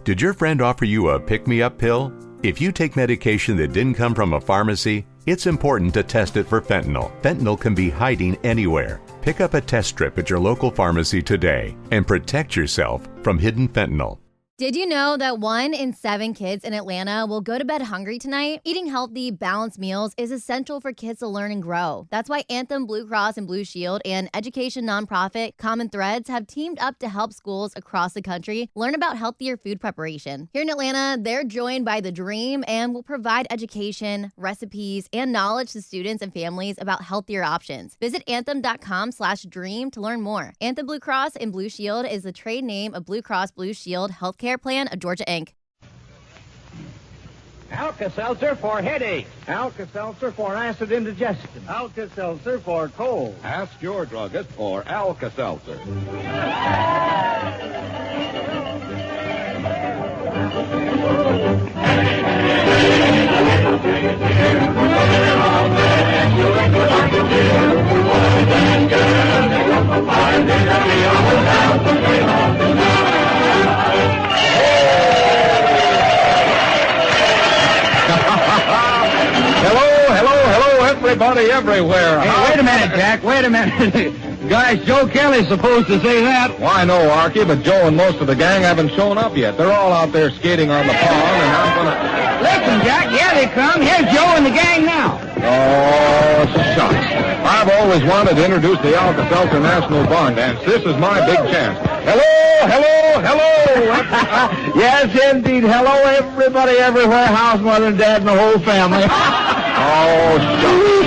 Did your friend offer you a pick-me-up pill? If you take medication that didn't come from a pharmacy, it's important to test it for fentanyl. Fentanyl can be hiding anywhere. Pick up a test strip at your local pharmacy today and protect yourself from hidden fentanyl. Did you know that 1 in 7 kids in Atlanta will go to bed hungry tonight? Eating healthy, balanced meals is essential for kids to learn and grow. That's why Anthem Blue Cross and Blue Shield and education nonprofit Common Threads have teamed up to help schools across the country learn about healthier food preparation. Here in Atlanta, they're joined by The Dream and will provide education, recipes, and knowledge to students and families about healthier options. Visit anthem.com/dream to learn more. Anthem Blue Cross and Blue Shield is the trade name of Blue Cross Blue Shield Healthcare Plan of Georgia, Inc. Alka-Seltzer for headache. Alka-Seltzer for acid indigestion. Alka-Seltzer for cold. Ask your druggist for Alka-Seltzer. Hello, everybody everywhere. Hey, wait a minute, Jack. Wait a minute. Gosh, Joe Kelly's supposed to say that. Why, no, Archie, but Joe and most of the gang haven't shown up yet. They're all out there skating on the pond, and I'm gonna... Listen, Jack, here they come. Here's Joe and the gang now. Oh, shucks. I've always wanted to introduce the Alka-Seltzer National Barn Dance. This is my big chance. Hello. Yes, indeed. Hello, everybody everywhere. House, mother, and dad, and the whole family. Oh, shucks.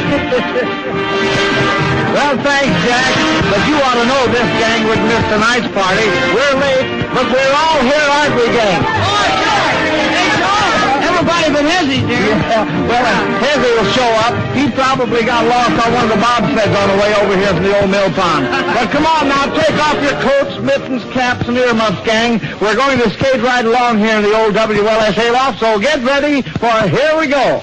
Well, thanks, Jack. But you ought to know this gang wouldn't miss tonight's party. We're late, but we're all here, aren't we, gang? Oh, Jack! Hey, Joe! Everybody but Hezzy, dear. Yeah, well, Hezzy will show up. He probably got lost on one of the bobsleds on the way over here from the old mill pond. But come on now, take off your coats, mittens, caps, and earmuffs, gang. We're going to skate right along here in the old WLSA loft, so get ready for Here We Go.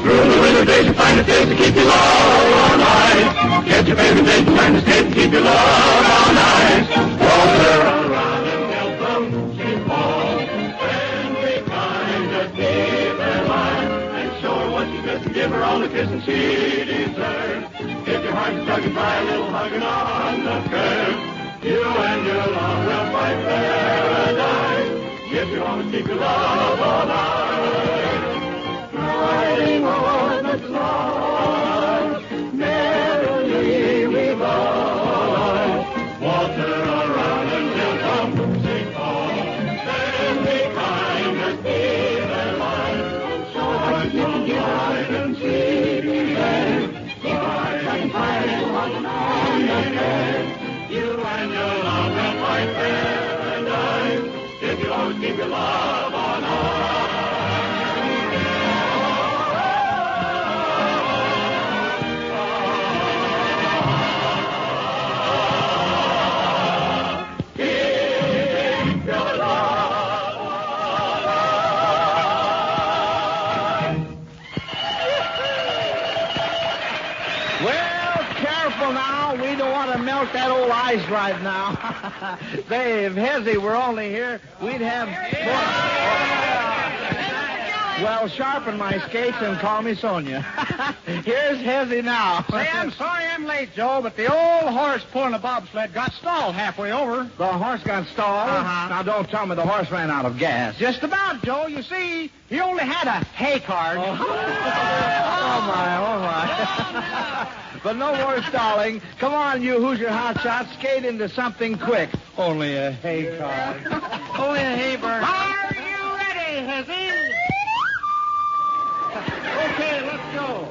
Through the winter days, you find a place to keep your love all night. Get your favorite days to find a state to keep your love all night. Walter around and help them keep on. And be kind, just keep her mind. And show her what she's best and give her all the kiss and she deserves. If your heart's tugging by a little hugging on the curve, you and your love will find paradise. If you always keep your love all night. Riding on the clouds, merrily we glide. Water around and till come sing on. Then be kind and be their life. So I can guide and see them. Riding on the head. You and your love will find paradise. If you always keep your love on high. Keep your love on high. Well, careful now. We don't want to melt that old ice right now. Say, if Hezzy were only here, we'd have more. Well, sharpen my skates and call me Sonia. Here's Hezzy now. Say, I'm sorry I'm late, Joe, but the old horse pulling the bobsled got stalled halfway over. The horse got stalled? Uh-huh. Now, don't tell me the horse ran out of gas. Just about, Joe. You see, he only had a hay card. Oh, my. But no more stalling. Come on, you Hoosier hotshots. Skate into something quick. Only a hay car. Only a hay bird. Are you ready, Hezzy? Okay, let's go.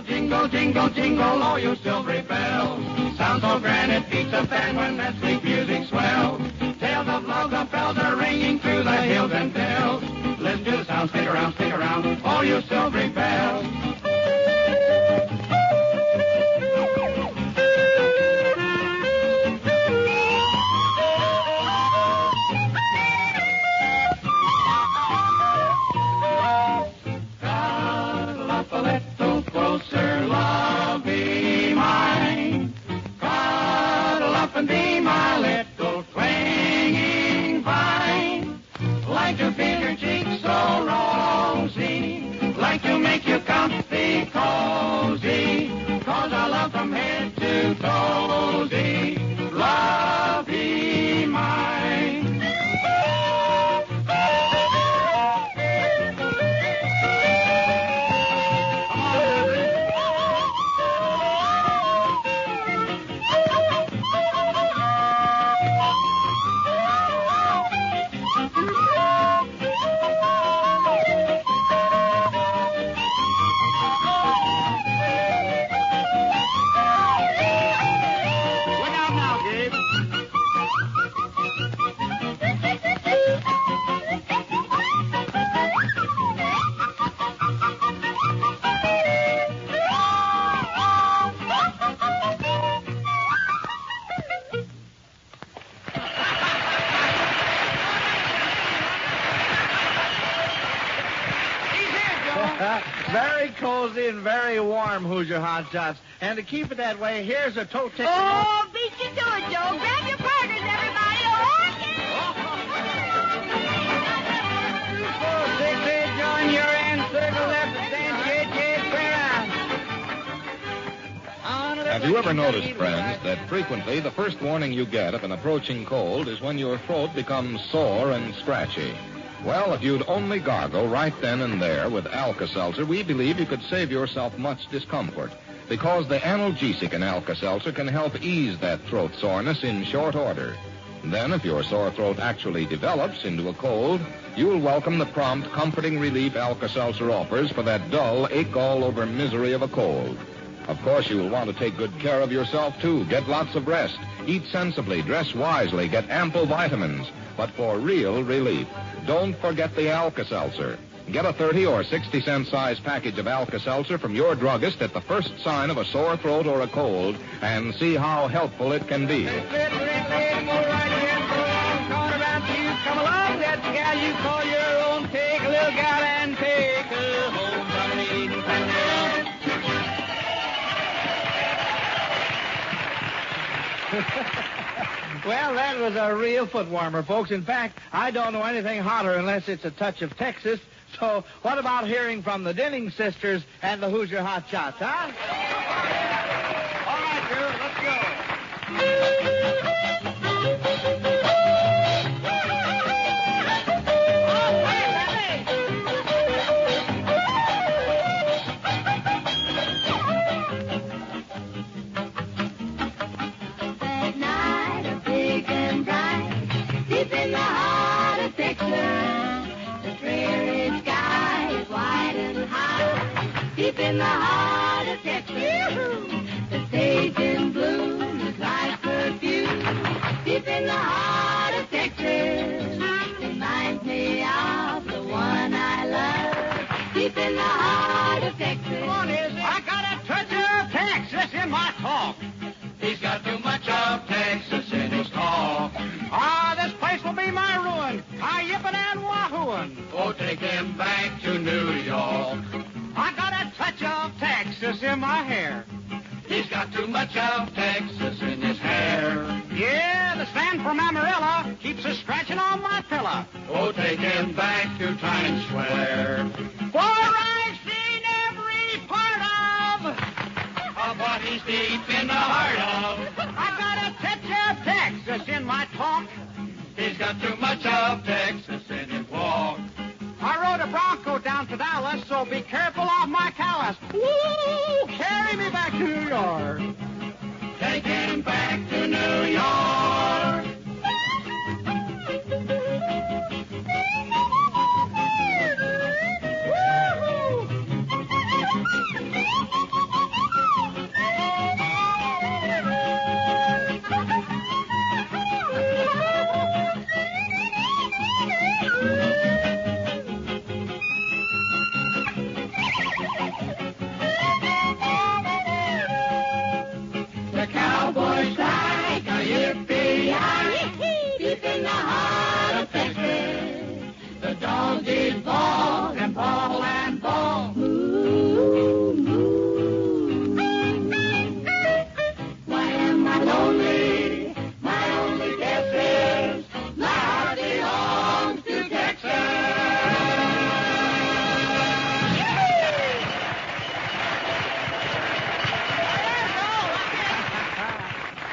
Jingle, jingle, jingle, all you silvery bells. Sound so grand it beats a fan when that sweet music swells. Tales of love, the bells are ringing through the hills and dells. Listen to the sound, stick around, all you silvery bells. from head to toe. The love be mine. Very cozy and very warm, Hoosier Hot Shots. And to keep it that way, here's a toe tickle. Oh, beat you to it, Joe. Grab your partners, everybody. Join your end, circle left, stand, square out. Have you ever noticed, friends, that frequently the first warning you get of an approaching cold is when your throat becomes sore and scratchy? Well, if you'd only gargle right then and there with Alka-Seltzer, we believe you could save yourself much discomfort, because the analgesic in Alka-Seltzer can help ease that throat soreness in short order. Then, if your sore throat actually develops into a cold, you'll welcome the prompt, comforting relief Alka-Seltzer offers for that dull, ache-all-over misery of a cold. Of course, you'll want to take good care of yourself, too. Get lots of rest. Eat sensibly. Dress wisely. Get ample vitamins. But for real relief, don't forget the Alka-Seltzer. Get a 30 or 60-cent size package of Alka-Seltzer from your druggist at the first sign of a sore throat or a cold, and see how helpful it can be. Come along, that gal you call your own. Take a little gal and take her home. Well, that was a real foot warmer, folks. In fact, I don't know anything hotter unless it's a touch of Texas. So what about hearing from the Denning sisters and the Hoosier Hot Shots, huh? All right, Drew, let's go. That night, a big and bright, deep in the heart of Texas. The prairie sky is wide and high, deep in the heart of Texas. The sage in bloom is like perfume, deep in the heart of Texas. Reminds me of the one I love, deep in the heart of Texas. I got a touch of Texas in my talk. He's got too much of Texas in his talk. Ah, this place will be my ruin. I yippin' and wahooin'. Oh, take him back to New York. I got a touch of Texas in my hair. He's got too much of Texas in his hair. Yeah, the stand from Amarillo keeps a scratching on my pillow. Oh, take him back to Times Square. For I've seen every part of what he's deep in the heart of. I got a touch of Texas in my talk. He's got too much of Texas in his walk. I rode a Bronco down to Dallas, so be careful of my callus. Woo! Carry me back to New York. Take him back to New York.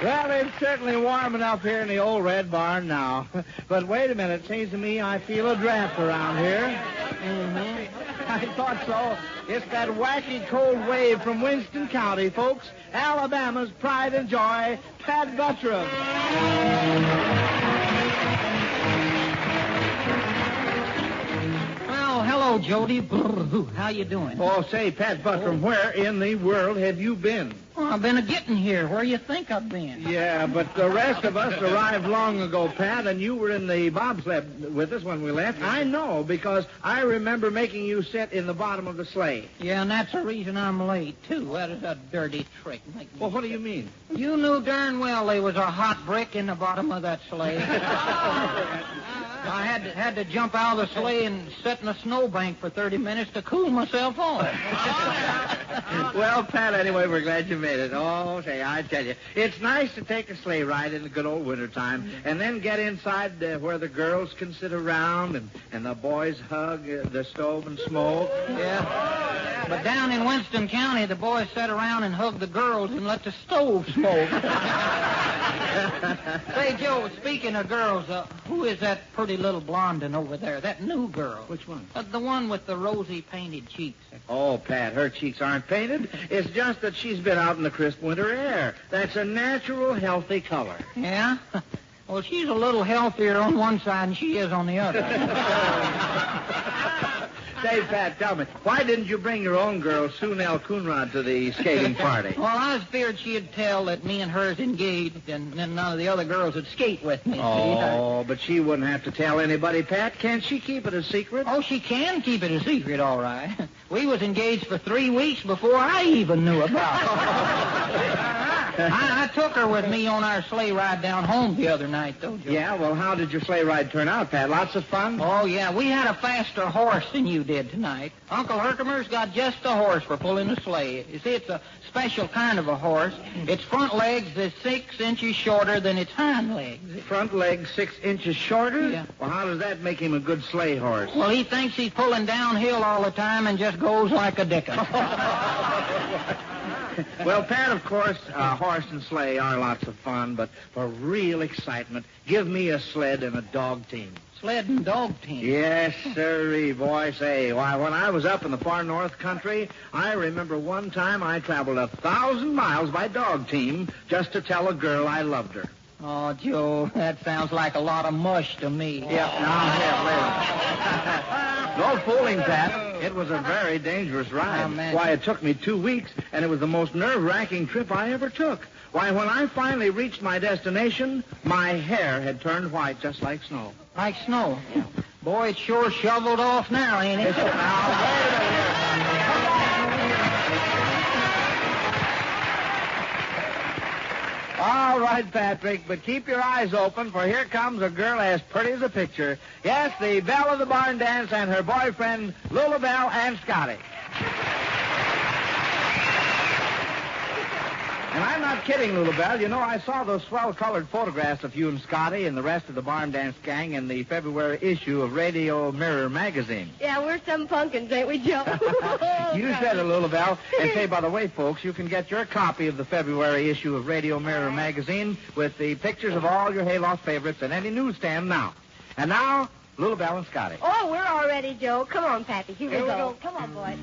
Well, it's certainly warm enough here in the old red barn now. But wait a minute. It seems to me I feel a draft around here. Mm-hmm. I thought so. It's that wacky cold wave from Winston County, folks. Alabama's pride and joy, Pat Buttram. Well, hello, Jody. How you doing? Oh, say, Pat Buttram, where in the world have you been? Well, I've been a-getting here. Where you think I've been? Yeah, but the rest of us arrived long ago, Pat, and you were in the bobsled with us when we left. I know, because I remember making you sit in the bottom of the sleigh. Yeah, and that's the reason I'm late, too. That is a dirty trick. Well, what do you mean? You knew darn well there was a hot brick in the bottom of that sleigh. I had to jump out of the sleigh and sit in a snowbank for 30 minutes to cool myself off. Well, Pat, anyway, we're glad you made it. Oh, say, I tell you, it's nice to take a sleigh ride in the good old wintertime and then get inside where the girls can sit around and the boys hug the stove and smoke. Yeah. But down in Winston County, the boys sat around and hugged the girls and let the stove smoke. Say, Joe, speaking of girls, who is that pretty little blondin over there, that new girl? Which one? The one with the rosy painted cheeks. Oh, Pat, her cheeks aren't painted. It's just that she's been out in the crisp winter air. That's a natural, healthy color. Yeah? Well, she's a little healthier on one side than she is on the other. Say, Pat, tell me, why didn't you bring your own girl, Sue Nell Coonrod, to the skating party? Well, I was feared she'd tell that me and her's engaged, and then none of the other girls would skate with me. Oh, but she wouldn't have to tell anybody, Pat. Can't she keep it a secret? Oh, she can keep it a secret, all right. We was engaged for 3 weeks before I even knew about it. I took her with me on our sleigh ride down home the other night, though, Joe. Yeah, well, how did your sleigh ride turn out, Pat? Lots of fun? Oh, yeah, we had a faster horse than you did tonight. Uncle Herkimer's got just a horse for pulling a sleigh. You see, it's a special kind of a horse. Its front legs is 6 inches shorter than its hind legs. Front legs 6 inches shorter? Yeah. Well, how does that make him a good sleigh horse? Well, he thinks he's pulling downhill all the time and just goes like a dickens. Well, Pat, of course, horse and sleigh are lots of fun, but for real excitement, give me a sled and a dog team. Sled and dog team? Yes, sirree, boy. Say, why, when I was up in the far north country, I remember one time I traveled 1,000 miles by dog team just to tell a girl I loved her. Oh, Joe, that sounds like a lot of mush to me. Yep, no fooling, Pat. It was a very dangerous ride. Why, it took me 2 weeks, and it was the most nerve-wracking trip I ever took. Why, when I finally reached my destination, my hair had turned white just like snow. Like snow? Yeah. Boy, it's sure shoveled off now, ain't it? Now, wait a minute. All right, Patrick, but keep your eyes open, for here comes a girl as pretty as a picture. Yes, the belle of the barn dance and her boyfriend, Lulabelle and Scotty. And I'm not kidding, Lulabelle. You know, I saw those swell-colored photographs of you and Scotty and the rest of the barn dance gang in the February issue of Radio Mirror magazine. Yeah, we're some pumpkins, ain't we, Joe? You said it, Lulabelle. And say, by the way, folks, you can get your copy of the February issue of Radio Mirror magazine with the pictures of all your Hayloft favorites at any newsstand now. And now, Lulabelle and Scotty. Oh, we're all ready, Joe. Come on, Pappy. Here we go. Come on, boys.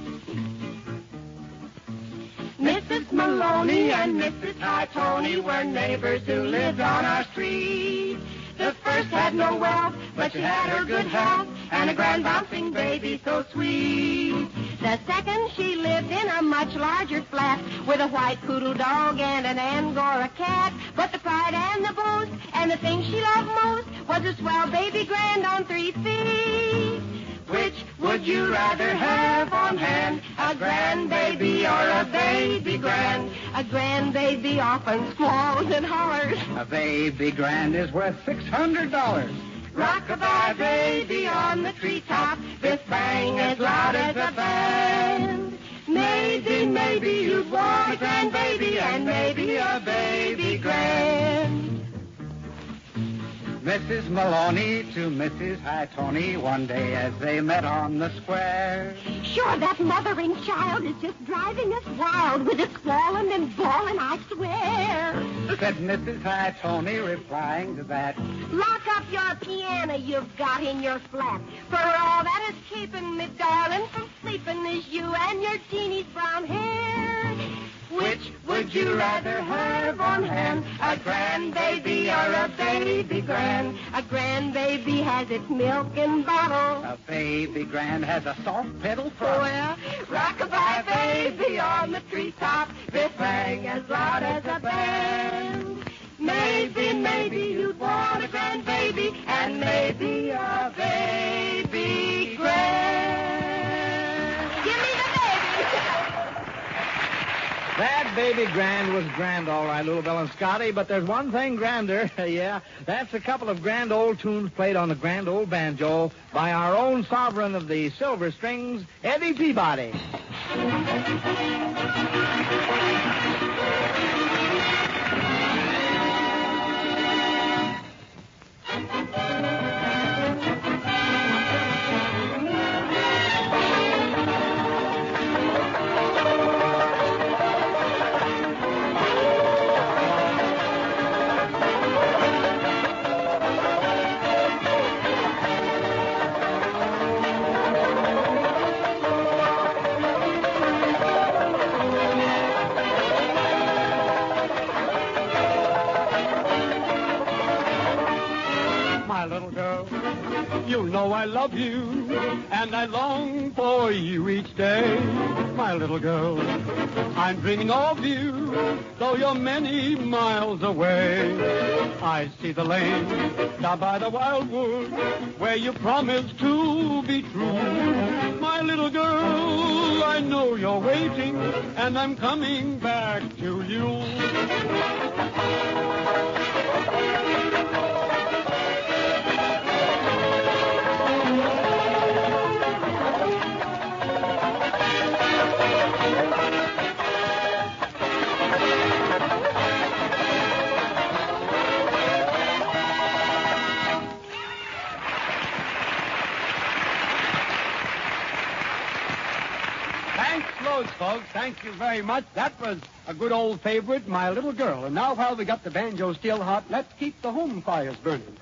Mrs. Maloney and Mrs. High Tony were neighbors who lived on our street. The first had no wealth, but she had her good health and a grand bouncing baby so sweet. The second, she lived in a much larger flat with a white poodle dog and an Angora cat. But the pride and the boast and the thing she loved most was a swell baby grand on 3 feet. Which would you rather have on hand, a grandbaby or a baby grand? A grandbaby often squalls and hollers. A baby grand is worth $600. Rock-a-bye baby on the treetop, biff bang as loud as a band. Maybe you'd want a grandbaby and maybe a baby grand. Mrs. Maloney to Mrs. High Tony one day as they met on the square. Sure, that mothering child is just driving us wild with its squalling and bawling, I swear. said Mrs. High Tony, replying to that. Lock up your piano you've got in your flat. For all that is keeping me, darling, from sleeping is you and your Jeannie's brown hair. Which would you rather have on hand, a grandbaby or a baby grand? A grandbaby has its milk in bottle. A baby grand has a soft pedal front. Well, rock-a-bye baby on the treetop, they sang as loud as a band. Maybe you'd want a grandbaby, and maybe a baby grand. Give me the baby. That baby grand was grand, all right, Little Bill and Scotty, but there's one thing grander, yeah. That's a couple of grand old tunes played on the grand old banjo by our own sovereign of the silver strings, Eddie Peabody. You know I love you, and I long for you each day. My little girl, I'm dreaming of you, though you're many miles away. I see the lane down by the wildwood, where you promised to be true. My little girl, I know you're waiting, and I'm coming back to you. Folks, thank you very much. That was a good old favorite, My Little Girl. And now, while we got the banjo still hot, let's keep the home fires burning.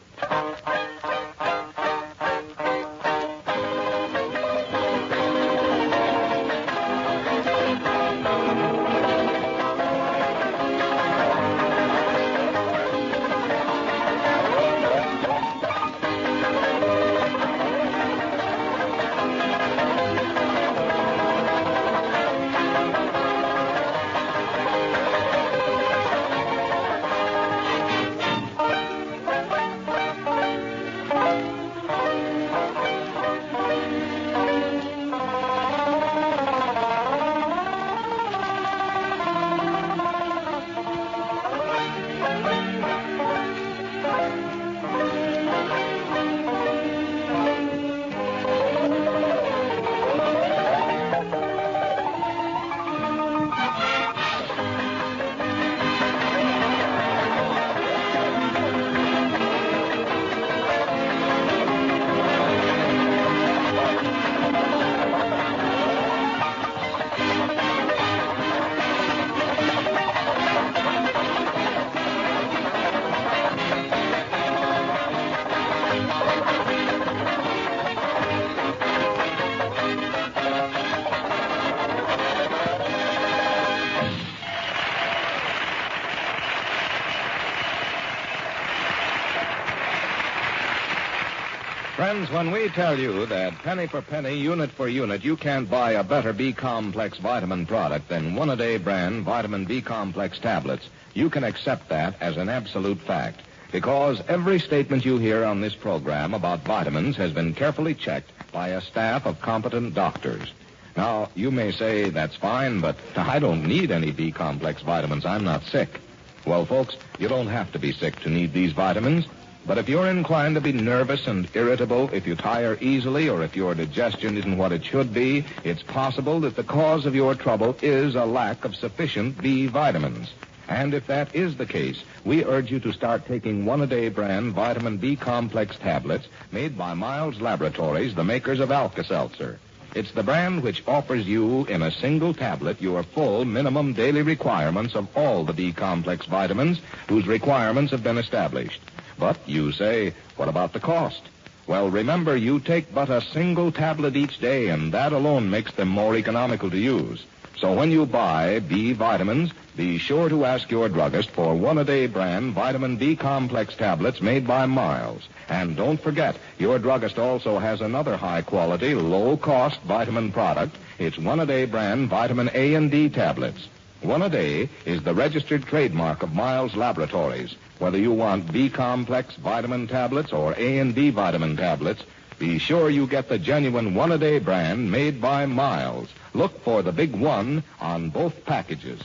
Friends, when we tell you that penny for penny, unit for unit, you can't buy a better B-complex vitamin product than one-a-day brand vitamin B-complex tablets, you can accept that as an absolute fact. Because every statement you hear on this program about vitamins has been carefully checked by a staff of competent doctors. Now, you may say, that's fine, but I don't need any B-complex vitamins. I'm not sick. Well, folks, you don't have to be sick to need these vitamins. But if you're inclined to be nervous and irritable, if you tire easily, or if your digestion isn't what it should be, it's possible that the cause of your trouble is a lack of sufficient B vitamins. And if that is the case, we urge you to start taking one-a-day brand vitamin B complex tablets made by Miles Laboratories, the makers of Alka-Seltzer. It's the brand which offers you in a single tablet your full minimum daily requirements of all the B-complex vitamins whose requirements have been established. But you say, what about the cost? Well, remember, you take but a single tablet each day, and that alone makes them more economical to use. So when you buy B vitamins, be sure to ask your druggist for one-a-day brand vitamin B-complex tablets made by Miles. And don't forget, your druggist also has another high-quality, low-cost vitamin product. It's one-a-day brand vitamin A and D tablets. One-a-day is the registered trademark of Miles Laboratories. Whether you want B-complex vitamin tablets or A and D vitamin tablets, be sure you get the genuine one-a-day brand made by Miles. Look for the big one on both packages.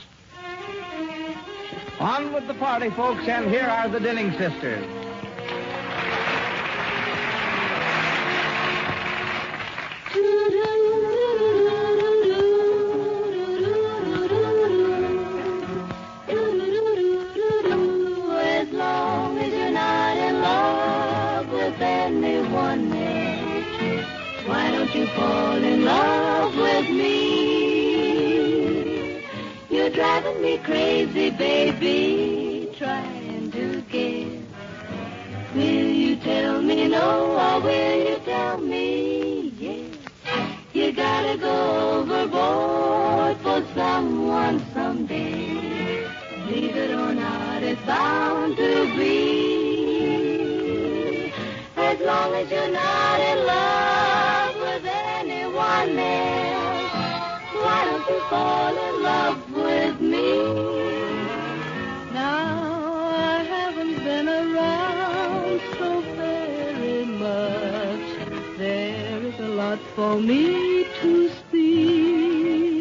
On with the party, folks, and here are the Dinning sisters. As long as you're not in love with anyone else, why don't you fall in love with me? You're driving me crazy, baby, trying to guess. Will you tell me no, or will you tell me yes? You gotta go overboard for someone someday. Believe it or not, it's bound to be. As long as you're not in love with anyone else, why don't you fall in love with me? Now I haven't been around so very much. There is a lot for me to see,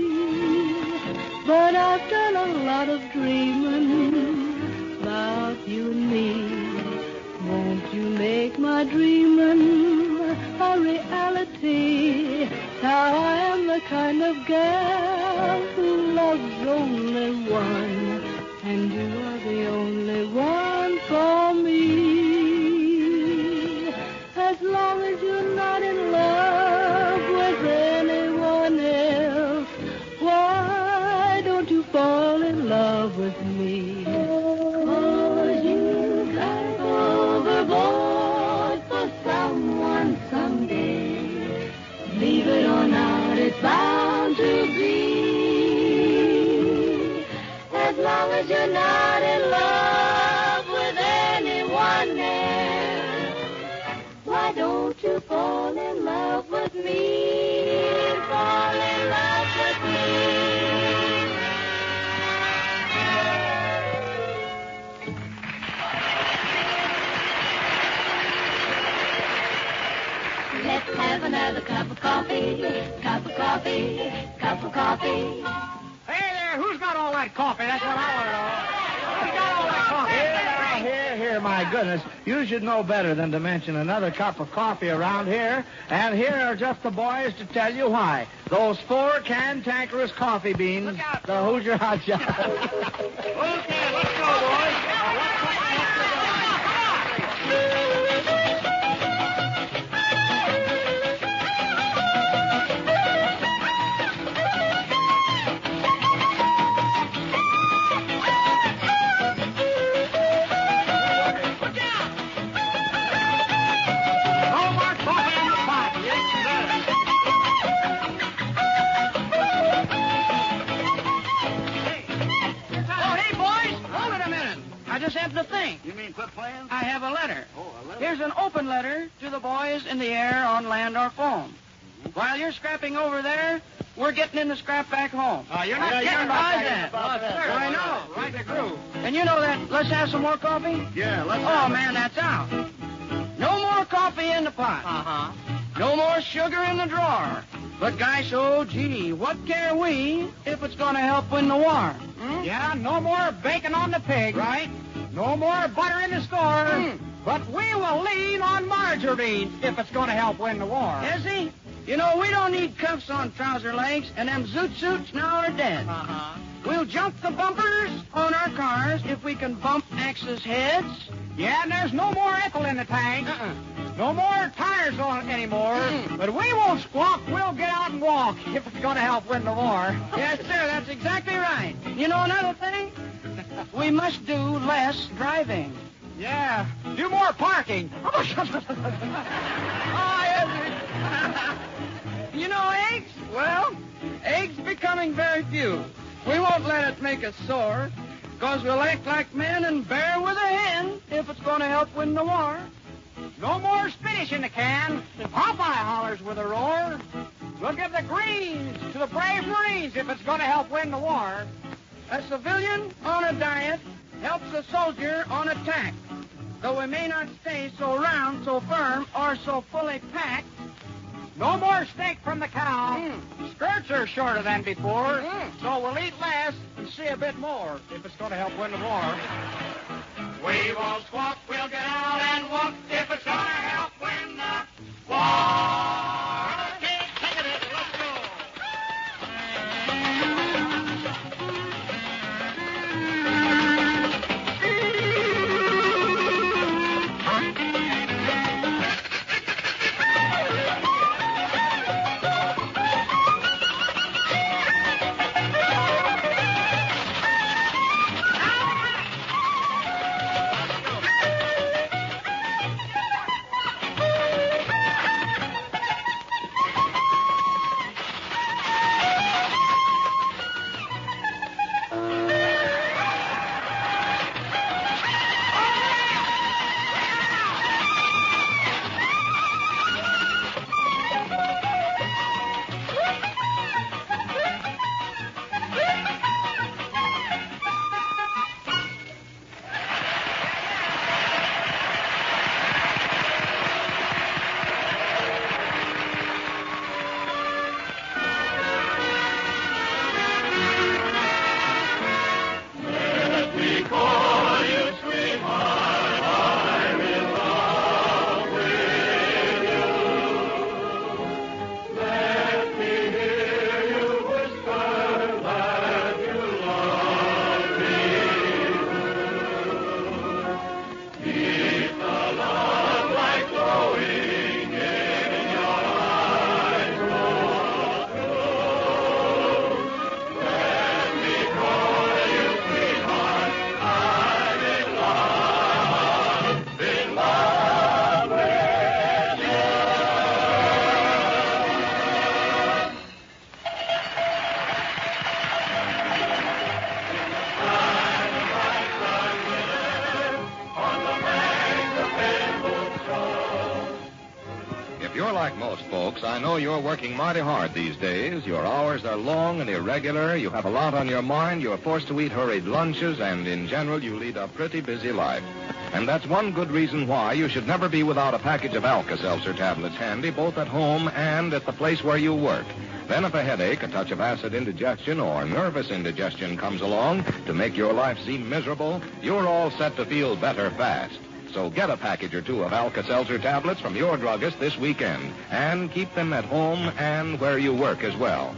but I've done a lot of dreaming about you and me. Won't you make my dreaming a reality? Now I am the kind of girl who loves only one, and you are the only one for me. As long as you're not in love with anyone else, why don't you fall in love with me? 'Cause you gotta go overboard for someone someday. Believe it or not, it's bound to be. As long as you're not in love with anyone else, why don't you fall in love with me? Fall in love with me. Let's have another cup of coffee, cup of coffee, cup of coffee. Hey there, who's got all that coffee? That's what I want to know. Who's got all that coffee? Here, my goodness. You should know better than to mention another cup of coffee around here. And here are just the boys to tell you why. Those 4 cantankerous coffee beans, the Hoosier Hot Shot. Okay, let's go, boys. You mean quit playing? I have a letter. Oh, a letter? Here's an open letter to the boys in the air, on land, or phone. While you're scrapping over there, we're getting in the scrap back home. You're not getting that. I know. Right the groove. And you know that. Let's have some more coffee? Yeah, let's Oh, man, that's out. No more coffee in the pot. Uh-huh. No more sugar in the drawer. But, gosh, oh, gee, what care we if it's going to help win the war? Hmm? Yeah, no more bacon on the pig. Right? No more butter in the store. But we will lean on margarine if it's going to help win the war. Is he? You know, we don't need cuffs on trouser legs, and them zoot suits now are dead. Uh-huh. We'll jump the bumpers on our cars if we can bump axes' heads. Yeah, and there's no more ethyl in the tank. No more tires on it anymore. But we won't squawk. We'll get out and walk if it's going to help win the war. Yes, sir, that's exactly right. You know another thing? We must do less driving. Yeah, do more parking. Oh, yes. You know eggs? Well, eggs becoming very few. We won't let it make us sore, because we'll act like men and bear with a hen if it's going to help win the war. No more spinach in the can. Popeye hollers with a roar. We'll give the greens to the brave Marines if it's going to help win the war. A civilian on a diet helps a soldier on attack. Though we may not stay so round, so firm, or so fully packed. No more steak from the cow. Skirts are shorter than before, so we'll eat less and see a bit more if it's going to help win the war. We won't squawk, we'll get out and walk if it's gonna help win the war. Okay, take it in, let's go. Like most folks, I know you're working mighty hard these days. Your hours are long and irregular. You have a lot on your mind. You're forced to eat hurried lunches, and in general, you lead a pretty busy life. And that's one good reason why you should never be without a package of Alka-Seltzer tablets handy, both at home and at the place where you work. Then if a headache, a touch of acid indigestion, or nervous indigestion comes along to make your life seem miserable, you're all set to feel better fast. So get a package or two of Alka-Seltzer tablets from your druggist this weekend, and keep them at home and where you work as well.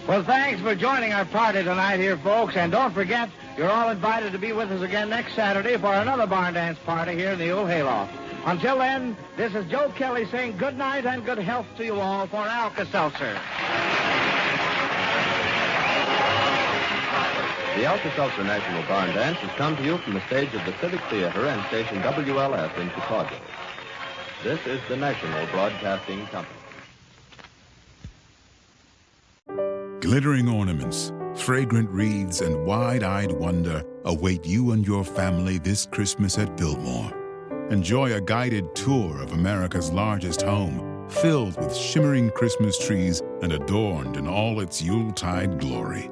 Well, thanks for joining our party tonight here, folks. And don't forget, you're all invited to be with us again next Saturday for another barn dance party here in the old hayloft. Until then, this is Joe Kelly saying good night and good health to you all for Alka-Seltzer. The Alka-Seltzer National Barn Dance has come to you from the stage of the Civic Theater and station WLS in Chicago. This is the National Broadcasting Company. Glittering ornaments, fragrant wreaths, and wide-eyed wonder await you and your family this Christmas at Biltmore. Enjoy a guided tour of America's largest home, filled with shimmering Christmas trees and adorned in all its Yuletide glory.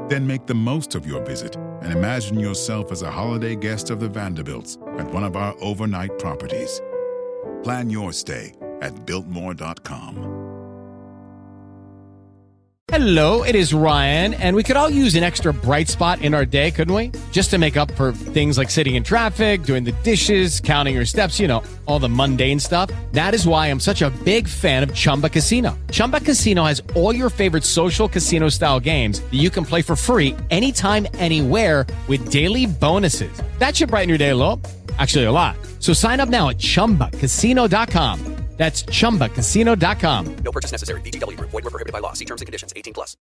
Then make the most of your visit and imagine yourself as a holiday guest of the Vanderbilts at one of our overnight properties. Plan your stay at Biltmore.com. Hello, it is Ryan, and we could all use an extra bright spot in our day, couldn't we? Just to make up for things like sitting in traffic, doing the dishes, counting your steps, you know, all the mundane stuff. That is why I'm such a big fan of Chumba Casino. Chumba Casino has all your favorite social casino-style games that you can play for free anytime, anywhere with daily bonuses. That should brighten your day a little. Actually, a lot. So sign up now at ChumbaCasino.com. That's ChumbaCasino.com. No purchase necessary. VGW Group. Void where prohibited by law. See terms and conditions. 18+.